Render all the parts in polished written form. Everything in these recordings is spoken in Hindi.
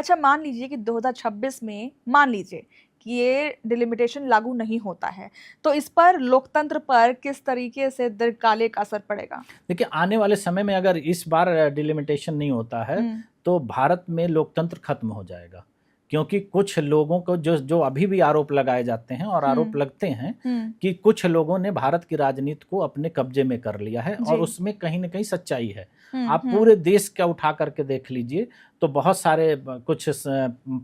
अच्छा, मान लीजिए कि 2026 में मान लीजिए कि ये डिलिमिटेशन लागू नहीं होता है, तो इस पर लोकतंत्र पर किस तरीके से दीर्घकालिक असर पड़ेगा? देखिए, आने वाले समय में अगर इस बार डिलिमिटेशन नहीं होता है, हुँ, तो भारत में लोकतंत्र खत्म हो जाएगा। क्योंकि कुछ लोगों को जो जो अभी भी आरोप लगाए जाते हैं और आरोप हुँ, लगते हैं हुँ, कि कुछ लोगों ने भारत की राजनीति को अपने कब्जे में कर लिया है और जी। उसमें कहीं न कहीं सच्चाई है। हुँ, आप हुँ, पूरे देश का उठा करके देख लीजिए, तो बहुत सारे कुछ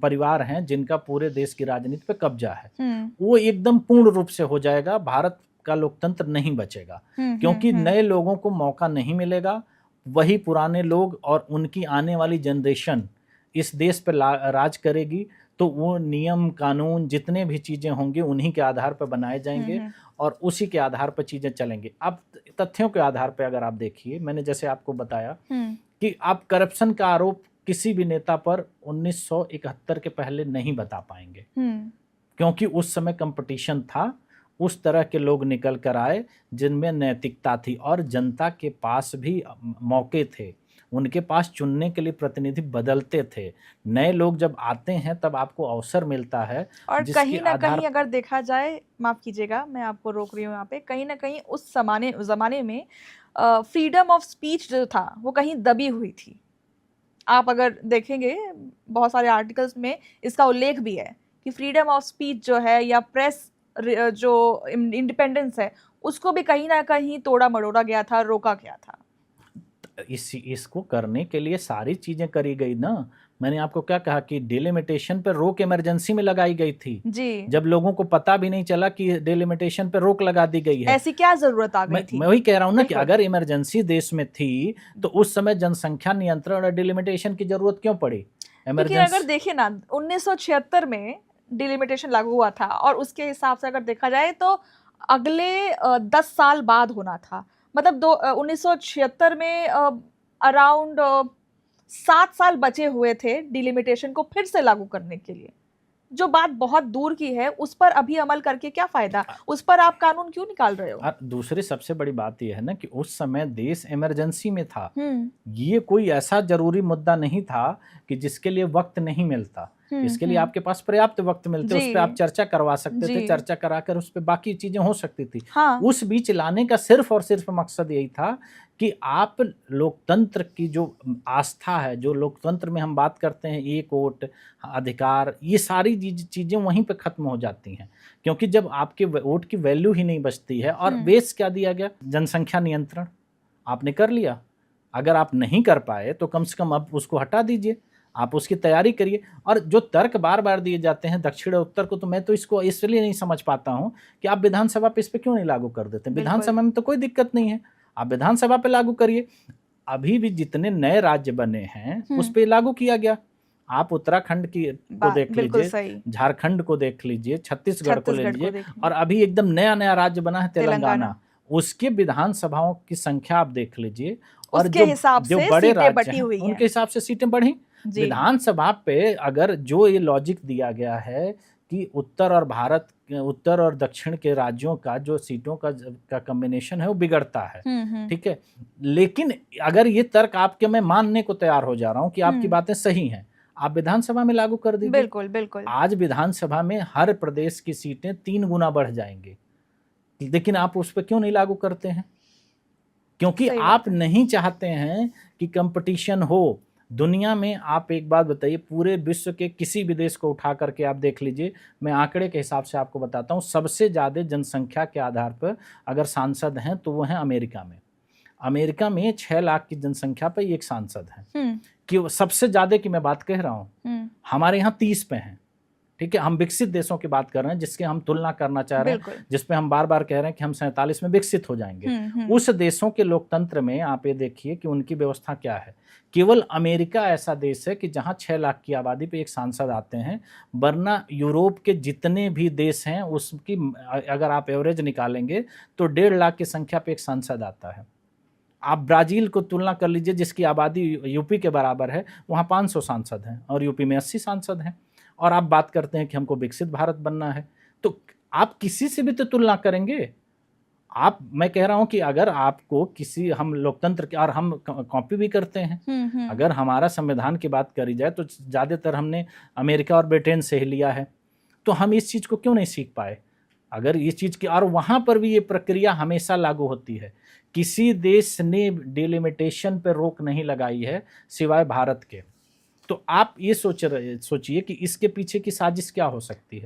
परिवार हैं जिनका पूरे देश की राजनीति पे कब्जा है। हुँ, वो एकदम पूर्ण रूप से हो जाएगा, भारत का लोकतंत्र नहीं बचेगा। हुँ, हुँ, क्योंकि हुँ, नए लोगों को मौका नहीं मिलेगा, वही पुराने लोग और उनकी आने वाली जनरेशन इस देश पे राज करेगी, तो वो नियम, कानून जितने भी चीज़ें होंगी उन्हीं के आधार पर बनाए हुँ, जाएँगे हुँ, और उसी के आधार पर चीज़ें चलेंगी। अब तथ्यों के आधार पे अगर आप देखिए, मैंने जैसे आपको बताया हुँ, कि आप करप्शन का आरोप किसी भी नेता पर 1971 के पहले नहीं बता पाएँगे। हुँ, क्योंकि उस समय कंपटीशन था, उस तरह के लोग निकल कर आए जिनमें नैतिकता थी और जनता के पास भी मौके थे। उनके पास चुनने के लिए प्रतिनिधि बदलते थे। नए लोग जब आते हैं तब आपको अवसर मिलता है और जिसके कहीं न आधार कहीं अगर देखा जाए, माफ़ कीजिएगा मैं आपको रोक रही हूँ यहाँ पे, कहीं न कहीं उस ज़माने में फ्रीडम ऑफ स्पीच जो था, वो कहीं दबी हुई थी। आप अगर देखेंगे, बहुत सारे आर्टिकल्स में इसका उल्लेख भी है कि फ्रीडम ऑफ स्पीच जो है या प्रेस जो इंडिपेंडेंस है, उसको भी कहीं न कहीं तोड़ा-मरोड़ा गया था, रोका गया था। इसको करने के लिए सारी चीज़ें करी गई ना। मैंने आपको क्या कहा कि डिलिमिटेशन पे रोक इमरजेंसी में लगाई गई थी। जी, जब लोगों को पता भी नहीं चला कि डिलिमिटेशन पे रोक लगा दी गई है। ऐसी क्या ज़रूरत आ मैं गई थी? मैं वही कह रहा हूँ ना कि बिल्कुल। अगर इमरजेंसी देश में थी, तो उस समय जनसंख्या नियंत्रण और डिलिमिटेशन की ज़रूरत क्यों पड़ी? लेकिन अगर इमरजेंसी देखिए ना, 1976 में डिलिमिटेशन लागू हुआ था और उसके हिसाब से अगर देखा जाए तो अगले 10 साल बाद होना था। मतलब 1976 में अराउंड 7 साल बचे हुए थे डिलिमिटेशन को फिर से लागू करने के लिए। जो बात बहुत दूर की है, उस पर अभी अमल करके क्या फ़ायदा? उस पर आप कानून क्यों निकाल रहे हो? दूसरी सबसे बड़ी बात ये है ना कि उस समय देश इमरजेंसी में था। हुँ, ये कोई ऐसा ज़रूरी मुद्दा नहीं था कि जिसके लिए वक़्त नहीं मिलता। हुँ, इसके लिए हुँ। आपके पास पर्याप्त वक़्त मिलते, जी, उस पे आप चर्चा करवा सकते जी। थे, चर्चा कराकर उस पे बाकी चीज़ें हो सकती थी। हाँ। उस बीच लाने का सिर्फ़ और सिर्फ़ मकसद यही था कि आप लोकतंत्र की जो आस्था है, जो लोकतंत्र में हम बात करते हैं एक वोट, अधिकार, ये सारी चीज़ें वहीं पे ख़त्म हो जाती हैं। क्योंकि जब आपके वोट की वैल्यू ही नहीं बचती है और हुँ, बेस क्या दिया गया? जनसंख्या नियंत्रण, आपने कर लिया। अगर आप नहीं कर पाए तो कम से कम अब उसको हटा दीजिए, आप उसकी तैयारी करिए। और जो तर्क बार-बार दिए जाते हैं दक्षिण और उत्तर को, तो मैं तो इसको इसलिए नहीं समझ पाता हूँ कि आप विधानसभा पे इस पे क्यों नहीं लागू कर देते? बिल्कुल। विधानसभा में तो कोई दिक्कत नहीं है, आप विधानसभा पे लागू करिए। अभी भी जितने नए राज्य बने हैं, उस हुँ, पे लागू किया गया। आप उत्तराखंड की को देख बिल्कुल लीजिए, सही। झारखंड को देख लीजिए, छत्तीसगढ़ को ले छत्तीसगढ़ को लीजिए देख लें, और अभी एकदम नया-नया राज्य बना है तेलंगाना। तेलंगाना। उसके विधानसभाओं की संख्या आप देख लीजिए और उसके जो हिसाब जो से बड़े सीटें राज्य बँटी हैं, हुई उनके हैं। हिसाब से सीटें बढ़ी। जी। विधानसभा पे अगर जो ये लॉजिक दिया गया है कि उत्तर और दक्षिण के राज्यों का जो सीटों का कॉम्बिनेशन है वो बिगड़ता है, हुँ, हुँ, ठीक है? लेकिन अगर ये तर्क आपके मैं मानने को तैयार हो जा रहा हूँ कि आपकी हुँ। बातें सही हैं, आप विधानसभा में लागू कर दीजिए। बिल्कुल, बिल्कुल। आज विधानसभा में हर प्रदेश की सीटें 3 गुना बढ़ जाएँगी, लेकिन आप उस पे क्यों नहीं लागू करते हैं? क्योंकि सही आप बात है। नहीं चाहते हैं कि कंपटीशन हो। दुनिया में आप एक बात बताइए, पूरे विश्व के किसी भी देश को उठा करके आप देख लीजिए, मैं आंकड़े के हिसाब से आपको बताता हूँ, सबसे ज़्यादा जनसंख्या के आधार पर अगर सांसद हैं, तो वो हैं अमेरिका में। अमेरिका में 6 लाख की जनसंख्या पे 1 सांसद है, हुँ, कि वो सबसे ज़्यादा की मैं बात कह रहा हूँ। हुँ। हमारे यहाँ 30 पे हैं। ठीक है, हम विकसित देशों की बात कर रहे हैं जिसके हम तुलना करना चाह रहे हैं, बिल्कुल। जिस पे हम बार-बार कह रहे हैं कि हम 47 में विकसित हो जाएँगे। हुँ, हुँ। उस देशों के लोकतंत्र में आप ये देखिए कि उनकी व्यवस्था क्या है। केवल अमेरिका ऐसा देश है कि जहाँ 6 लाख की आबादी पे 1 सांसद आते हैं, वरना यूरोप के जितने भी देश हैं उसकी अगर आप एवरेज निकालेंगे तो 1.5 लाख की संख्या पे 1 सांसद आता है। आप ब्राज़ील को तुलना कर लीजिए जिसकी आबादी यूपी के बराबर है, वहाँ 500 सांसद हैं और यूपी में 80 सांसद हैं। और आप बात करते हैं कि हमको विकसित भारत बनना है, तो आप किसी से भी तो तुलना करेंगे। आप, मैं कह रहा हूं कि अगर आपको किसी, हम लोकतंत्र के, और हम कॉपी भी करते हैं, अगर हमारा संविधान की बात करी जाए तो ज़्यादातर हमने अमेरिका और ब्रिटेन से ही लिया है, तो हम इस चीज़ को क्यों नहीं सीख पाए? अगर इस चीज़ की, और वहाँ पर भी ये प्रक्रिया हमेशा लागू होती है, किसी देश ने डिलिमिटेशन पर रोक नहीं लगाई है सिवाय भारत के। तो आप ये सोचिए कि इसके पीछे की साजिश क्या हो सकती है।